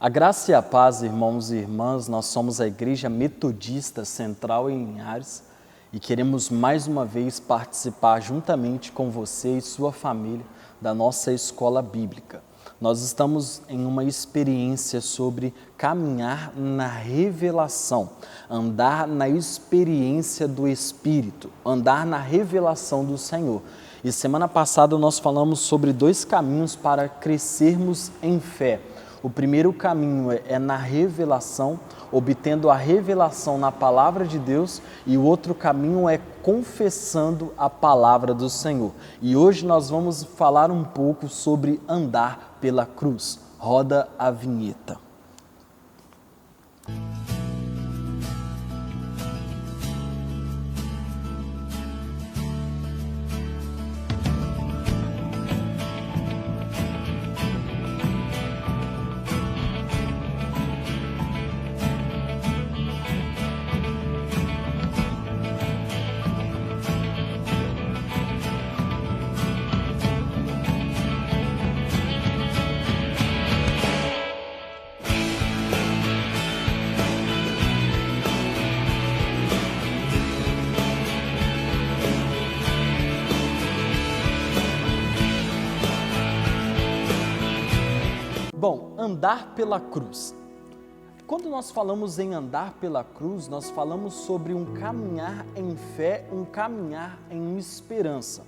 A graça e a paz, irmãos e irmãs, nós somos a Igreja Metodista Central em Linhares e queremos mais uma vez participar juntamente com você e sua família da nossa escola bíblica. Nós estamos em uma experiência sobre caminhar na revelação, andar na experiência do Espírito, andar na revelação do Senhor. E semana passada nós falamos sobre 2 caminhos para crescermos em fé. O primeiro caminho é na revelação, obtendo a revelação na palavra de Deus, e o outro caminho é confessando a palavra do Senhor. E hoje nós vamos falar um pouco sobre andar pela cruz. Roda a vinheta. Bom, andar pela cruz. Quando nós falamos em andar pela cruz, nós falamos sobre um caminhar em fé, um caminhar em esperança.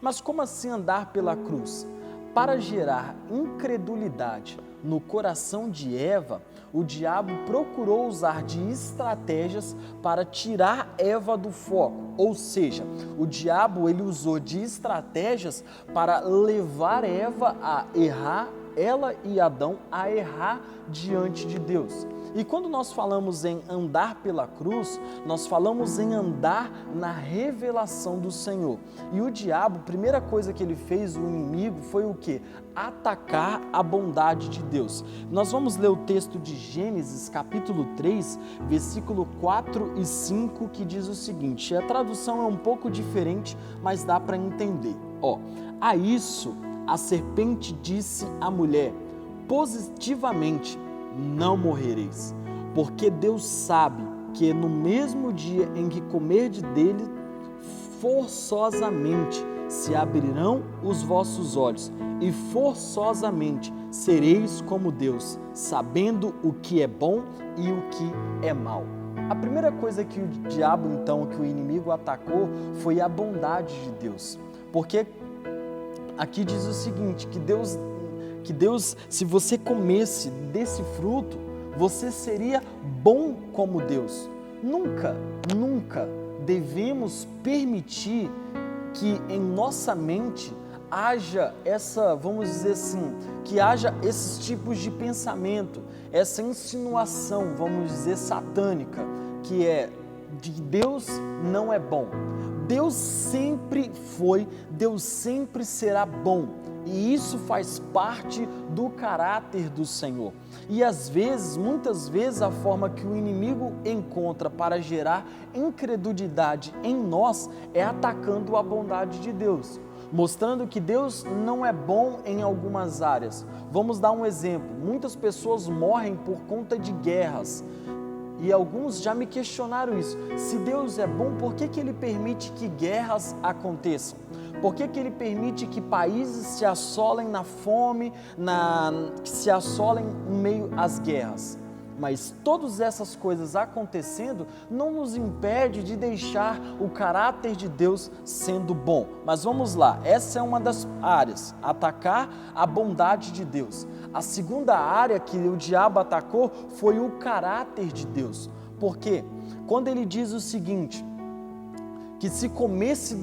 Mas como assim andar pela cruz? Para gerar incredulidade no coração de Eva, o diabo procurou usar de estratégias para tirar Eva do foco. Ou seja, o diabo ele usou de estratégias para levar Eva a errar, ela e Adão a errar diante de Deus. E quando nós falamos em andar pela cruz, nós falamos em andar na revelação do Senhor. E o diabo, a primeira coisa que ele fez, o inimigo, foi o quê? Atacar a bondade de Deus. Nós vamos ler o texto de Gênesis, capítulo 3, versículo 4 e 5, que diz o seguinte, a tradução é um pouco diferente, mas dá para entender. A isso a serpente disse à mulher, positivamente, não morrereis, porque Deus sabe que no mesmo dia em que comerdes dele, forçosamente se abrirão os vossos olhos e forçosamente sereis como Deus, sabendo o que é bom e o que é mal. A primeira coisa que o diabo, então, que o inimigo atacou foi a bondade de Deus, porque aqui diz o seguinte, que Deus, se você comesse desse fruto, você seria bom como Deus. Nunca devemos permitir que em nossa mente haja vamos dizer assim, que haja esses tipos de pensamento, essa insinuação, vamos dizer, satânica, que é de Deus não é bom. Deus sempre foi, Deus sempre será bom. E isso faz parte do caráter do Senhor. E às vezes, muitas vezes, a forma que o inimigo encontra para gerar incredulidade em nós é atacando a bondade de Deus, mostrando que Deus não é bom em algumas áreas. Vamos dar um exemplo. Muitas pessoas morrem por conta de guerras. E alguns já me questionaram isso. Se Deus é bom, por que Ele permite que guerras aconteçam? Por que Ele permite que países se assolem na fome, que se assolem em meio às guerras? Mas todas essas coisas acontecendo não nos impede de deixar o caráter de Deus sendo bom. Mas vamos lá, essa é uma das áreas, atacar a bondade de Deus. A segunda área que o diabo atacou foi o caráter de Deus. Por quê? Quando ele diz o seguinte, que se ele comesse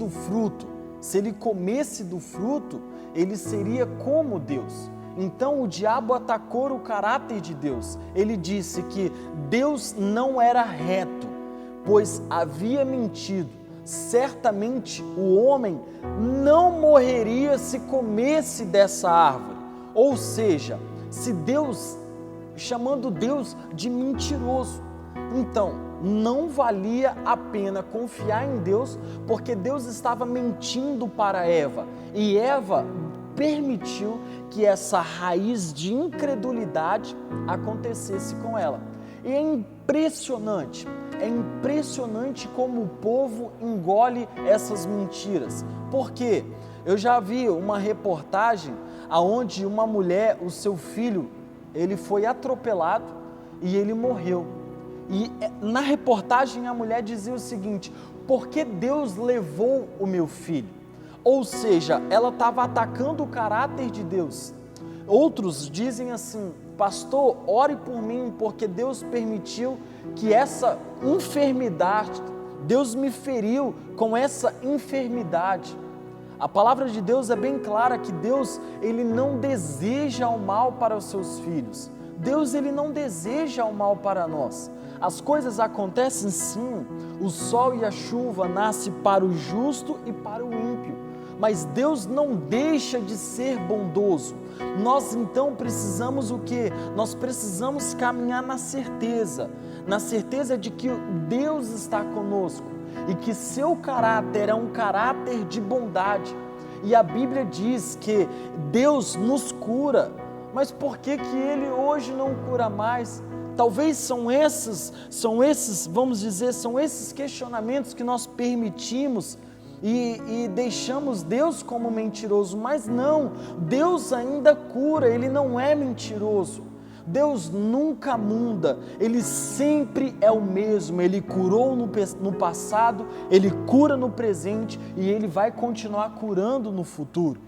do fruto, ele seria como Deus. Então o diabo atacou o caráter de Deus. Ele disse que Deus não era reto, pois havia mentido. Certamente o homem não morreria se comesse dessa árvore. Ou seja, chamando Deus de mentiroso. Então, não valia a pena confiar em Deus, porque Deus estava mentindo para Eva. E Eva permitiu que essa raiz de incredulidade acontecesse com ela. E é impressionante como o povo engole essas mentiras. Por quê? Eu já vi uma reportagem onde uma mulher, o seu filho, ele foi atropelado e ele morreu. E na reportagem a mulher dizia o seguinte: por que Deus levou o meu filho? Ou seja, ela estava atacando o caráter de Deus. Outros dizem assim: pastor, ore por mim, porque Deus permitiu que essa enfermidade, Deus me feriu com essa enfermidade. A palavra de Deus é bem clara que Deus, Ele não deseja o mal para os seus filhos. Deus, Ele não deseja o mal para nós. As coisas acontecem sim, o sol e a chuva nascem para o justo e para o ímpio, mas Deus não deixa de ser bondoso. Nós então precisamos o quê? Nós precisamos caminhar na certeza de que Deus está conosco e que seu caráter é um caráter de bondade. E a Bíblia diz que Deus nos cura, mas por que Ele hoje não cura mais? Talvez são esses, vamos dizer, são esses questionamentos que nós permitimos e deixamos Deus como mentiroso, mas não, Deus ainda cura, Ele não é mentiroso. Deus nunca muda, Ele sempre é o mesmo. Ele curou no passado, Ele cura no presente e Ele vai continuar curando no futuro.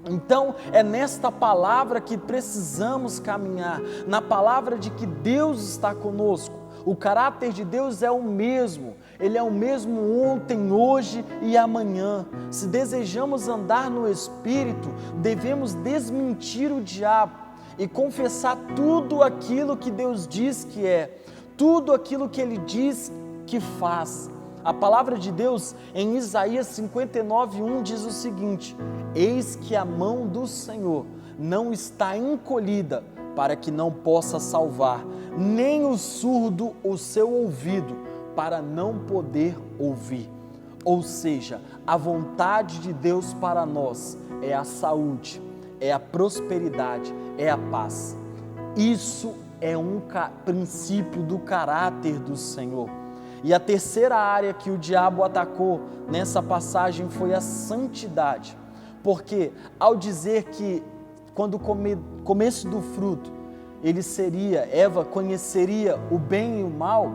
Então é nesta palavra que precisamos caminhar, na palavra de que Deus está conosco. O caráter de Deus é o mesmo, Ele é o mesmo ontem, hoje e amanhã. Se desejamos andar no Espírito, devemos desmentir o diabo e confessar tudo aquilo que Deus diz que é, tudo aquilo que Ele diz que faz. A palavra de Deus em Isaías 59:1 diz o seguinte: eis que a mão do Senhor não está encolhida para que não possa salvar, nem o surdo o seu ouvido para não poder ouvir. Ou seja, a vontade de Deus para nós é a saúde, é a prosperidade, é a paz. Isso é um princípio do caráter do Senhor. E a terceira área que o diabo atacou nessa passagem foi a santidade. Porque ao dizer que quando comesse do fruto, Eva conheceria o bem e o mal,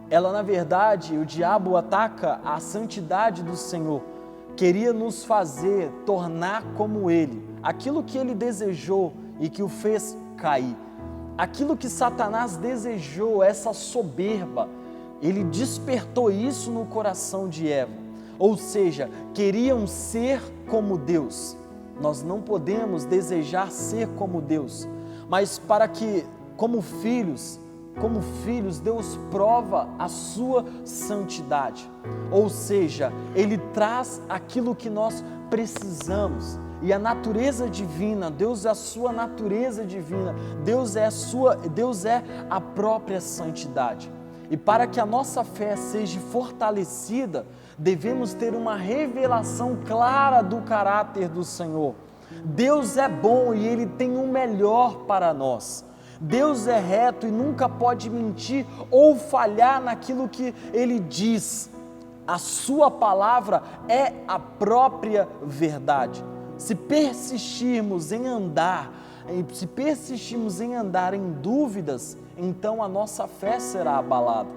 ela na verdade, o diabo ataca a santidade do Senhor. Queria nos fazer tornar como Ele, aquilo que Ele desejou e que o fez cair. Aquilo que Satanás desejou, essa soberba, ele despertou isso no coração de Eva, ou seja, queriam ser como Deus. Nós não podemos desejar ser como Deus, mas para que, como filhos, Deus prova a sua santidade, ou seja, Ele traz aquilo que nós precisamos. E a natureza divina, Deus é a sua natureza divina, Deus é a própria santidade. E para que a nossa fé seja fortalecida, devemos ter uma revelação clara do caráter do Senhor. Deus é bom e Ele tem o melhor para nós. Deus é reto e nunca pode mentir ou falhar naquilo que Ele diz. A sua palavra é a própria verdade. Se persistirmos em andar em dúvidas, então a nossa fé será abalada.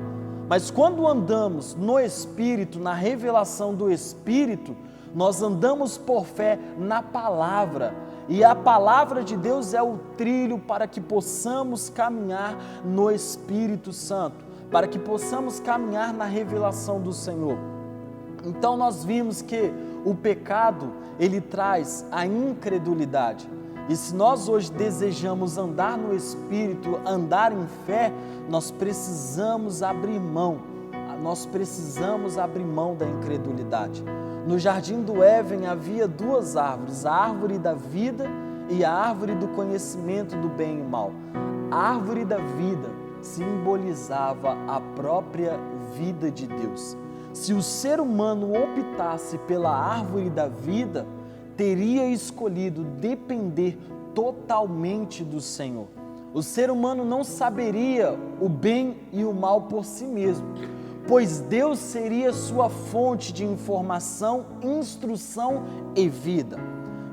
Mas quando andamos no Espírito, na revelação do Espírito, nós andamos por fé na palavra, e a palavra de Deus é o trilho para que possamos caminhar no Espírito Santo, para que possamos caminhar na revelação do Senhor. Então nós vimos que o pecado, ele traz a incredulidade. E se nós hoje desejamos andar no Espírito, andar em fé, nós precisamos abrir mão da incredulidade. No jardim do Éden havia duas árvores, a árvore da vida e a árvore do conhecimento do bem e mal. A árvore da vida simbolizava a própria vida de Deus. Se o ser humano optasse pela árvore da vida, teria escolhido depender totalmente do Senhor. O ser humano não saberia o bem e o mal por si mesmo, pois Deus seria sua fonte de informação, instrução e vida.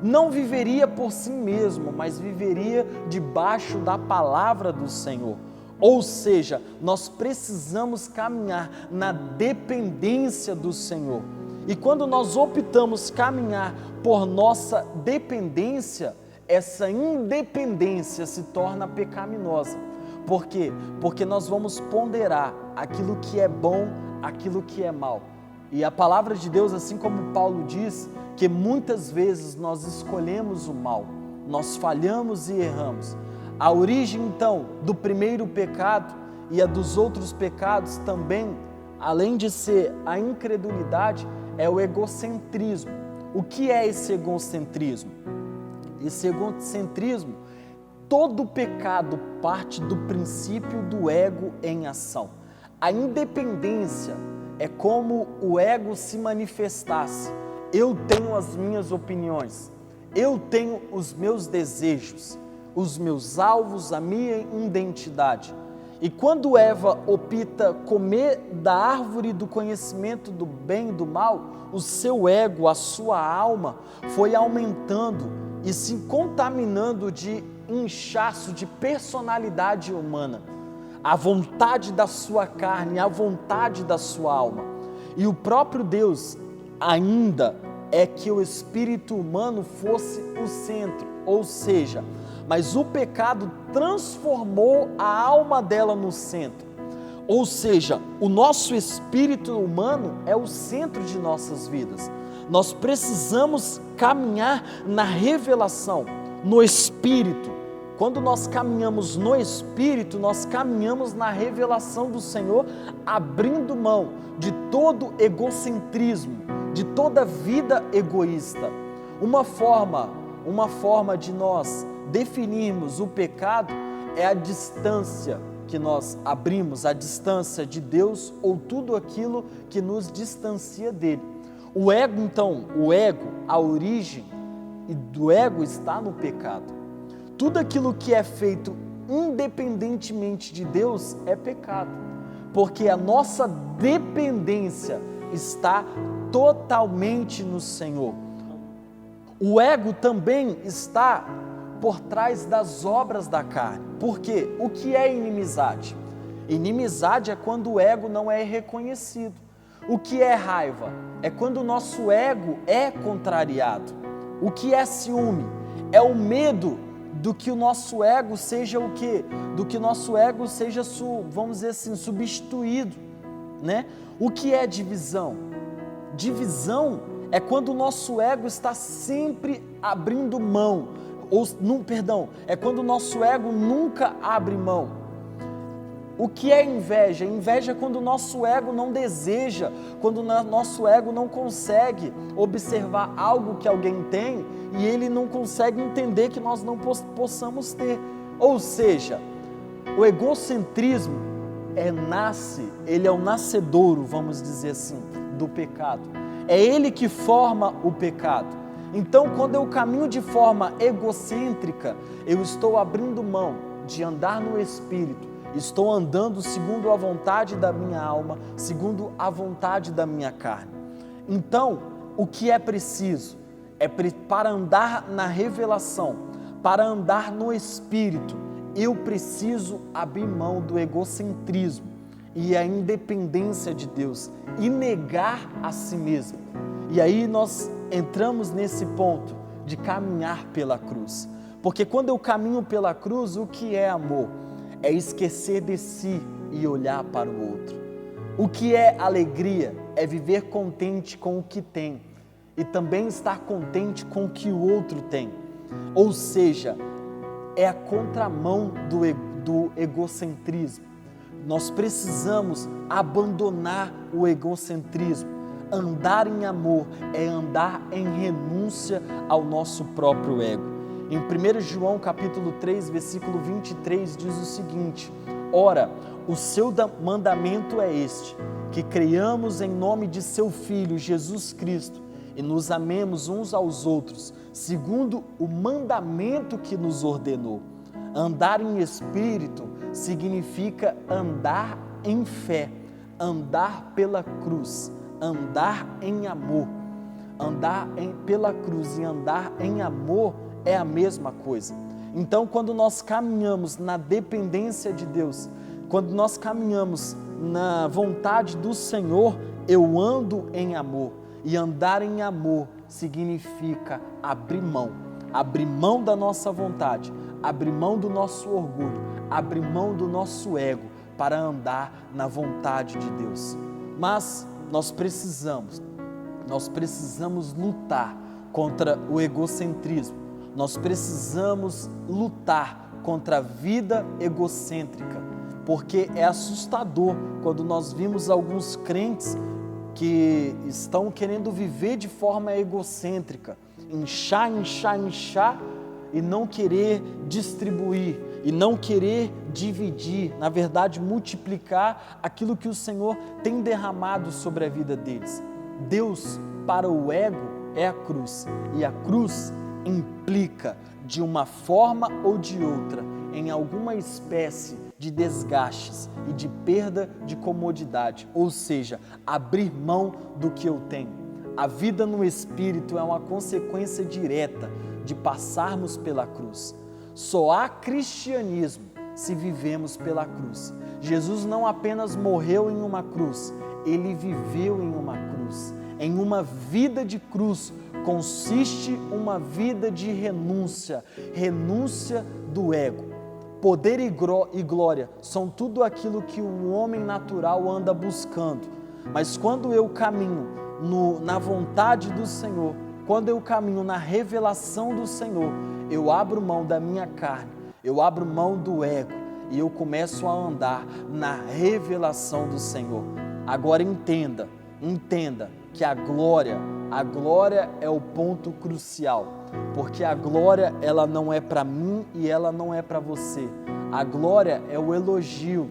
Não viveria por si mesmo, mas viveria debaixo da palavra do Senhor. Ou seja, nós precisamos caminhar na dependência do Senhor. E quando nós optamos caminhar por nossa dependência, essa independência se torna pecaminosa. Por quê? Porque nós vamos ponderar aquilo que é bom, aquilo que é mal. E a palavra de Deus, assim como Paulo diz, que muitas vezes nós escolhemos o mal, nós falhamos e erramos. A origem, então, do primeiro pecado e a dos outros pecados também, além de ser a incredulidade, é o egocentrismo. O que é esse egocentrismo? Esse egocentrismo, todo pecado parte do princípio do ego em ação. A independência é como o ego se manifestasse. Eu tenho as minhas opiniões, eu tenho os meus desejos, os meus alvos, a minha identidade. E quando Eva opta comer da árvore do conhecimento do bem e do mal, o seu ego, a sua alma, foi aumentando e se contaminando de inchaço, de personalidade humana. A vontade da sua carne, a vontade da sua alma. E o próprio Deus ainda é que o espírito humano fosse o centro, ou seja, mas o pecado transformou a alma dela no centro. Ou seja, o nosso espírito humano é o centro de nossas vidas. Nós precisamos caminhar na revelação, no Espírito. Quando nós caminhamos no Espírito, nós caminhamos na revelação do Senhor, abrindo mão de todo egocentrismo, de toda vida egoísta. Uma forma de nós definirmos o pecado é a distância que nós abrimos, a distância de Deus ou tudo aquilo que nos distancia dele. O ego, então, a origem do ego está no pecado. Tudo aquilo que é feito independentemente de Deus é pecado, porque a nossa dependência está totalmente no Senhor. O ego também está por trás das obras da carne. Por quê? O que é inimizade? Inimizade é quando o ego não é reconhecido. O que é raiva? É quando o nosso ego é contrariado. O que é ciúme? É o medo do que o nosso ego seja o quê? Do que o nosso ego seja, vamos dizer assim, substituído, né? O que é divisão? Divisão é quando o nosso ego está sempre abrindo mão, é quando o nosso ego nunca abre mão. O que é inveja? Inveja é quando o nosso ego não deseja, quando o nosso ego não consegue observar algo que alguém tem e ele não consegue entender que nós não possamos ter. Ou seja, o egocentrismo ele é o nascedouro, vamos dizer assim, do pecado. É ele que forma o pecado. Então, quando eu caminho de forma egocêntrica, eu estou abrindo mão de andar no Espírito. Estou andando segundo a vontade da minha alma, segundo a vontade da minha carne. Então, o que é preciso? Para andar na revelação, para andar no Espírito, eu preciso abrir mão do egocentrismo e a independência de Deus e negar a si mesmo. E aí nós entramos nesse ponto de caminhar pela cruz. Porque quando eu caminho pela cruz, o que é amor? É esquecer de si e olhar para o outro. O que é alegria? É viver contente com o que tem e também estar contente com o que o outro tem. Ou seja, é a contramão do egocentrismo. Nós precisamos abandonar o egocentrismo. Andar em amor é andar em renúncia ao nosso próprio ego. Em 1 João capítulo 3, versículo 23, diz o seguinte: ora, o seu mandamento é este, que creiamos em nome de seu Filho, Jesus Cristo, e nos amemos uns aos outros, segundo o mandamento que nos ordenou. Andar em espírito significa andar em fé, andar pela cruz, andar em amor. Pela cruz e andar em amor é a mesma coisa. Então, quando nós caminhamos na dependência de Deus, quando nós caminhamos na vontade do Senhor, eu ando em amor. E andar em amor significa abrir mão da nossa vontade, abrir mão do nosso orgulho, abrir mão do nosso ego para andar na vontade de Deus. Mas nós precisamos lutar contra o egocentrismo, nós precisamos lutar contra a vida egocêntrica, porque é assustador quando nós vimos alguns crentes que estão querendo viver de forma egocêntrica, inchar e não querer distribuir, e não querer dividir, na verdade multiplicar aquilo que o Senhor tem derramado sobre a vida deles. Deus, para o ego, é a cruz, e a cruz implica, de uma forma ou de outra, em alguma espécie de desgastes e de perda de comodidade, ou seja, abrir mão do que eu tenho. A vida no Espírito é uma consequência direta de passarmos pela cruz. Só há cristianismo se vivemos pela cruz. Jesus não apenas morreu em uma cruz, ele viveu em uma cruz. Em uma vida de cruz consiste uma vida de renúncia do ego. Poder e glória são tudo aquilo que o homem natural anda buscando. Mas quando eu caminho na vontade do Senhor, quando eu caminho na revelação do Senhor, eu abro mão da minha carne, eu abro mão do ego e eu começo a andar na revelação do Senhor. Agora entenda que a glória é o ponto crucial, porque a glória ela não é para mim e ela não é para você. A glória é o elogio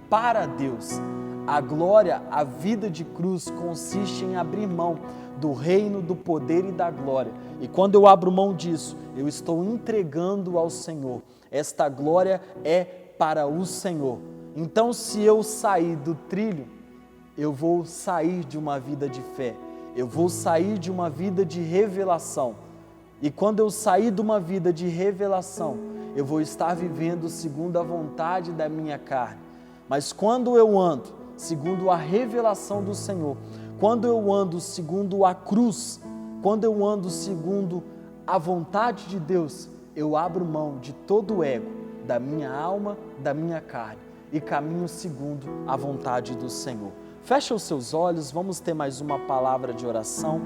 para Deus. A glória, a vida de cruz consiste em abrir mão do reino, do poder e da glória. E quando eu abro mão disso, eu estou entregando ao Senhor. Esta glória é para o Senhor. Então, se eu sair do trilho, eu vou sair de uma vida de fé, eu vou sair de uma vida de revelação. E quando eu sair de uma vida de revelação, eu vou estar vivendo segundo a vontade da minha carne. Mas quando eu ando segundo a revelação do Senhor, quando eu ando segundo a cruz, quando eu ando segundo a vontade de Deus, eu abro mão de todo o ego, da minha alma, da minha carne e caminho segundo a vontade do Senhor. Fecha os seus olhos, vamos ter mais uma palavra de oração.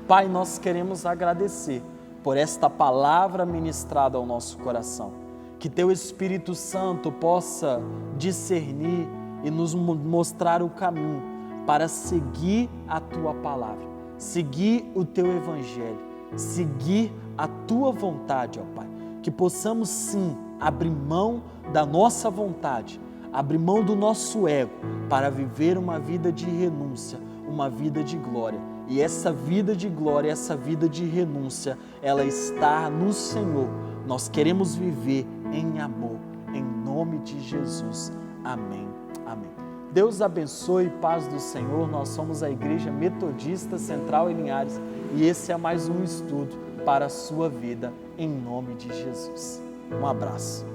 Pai, nós queremos agradecer por esta palavra ministrada ao nosso coração. Que Teu Espírito Santo possa discernir e nos mostrar o caminho para seguir a Tua palavra, seguir o Teu Evangelho, seguir a Tua vontade, ó Pai. Que possamos sim abrir mão da nossa vontade, abrir mão do nosso ego para viver uma vida de renúncia, uma vida de glória. E essa vida de glória, essa vida de renúncia, ela está no Senhor. Nós queremos viver em amor, em nome de Jesus. Amém. Amém. Deus abençoe, paz do Senhor. Nós somos a Igreja Metodista Central em Linhares e esse é mais um estudo para a sua vida, em nome de Jesus. Um abraço.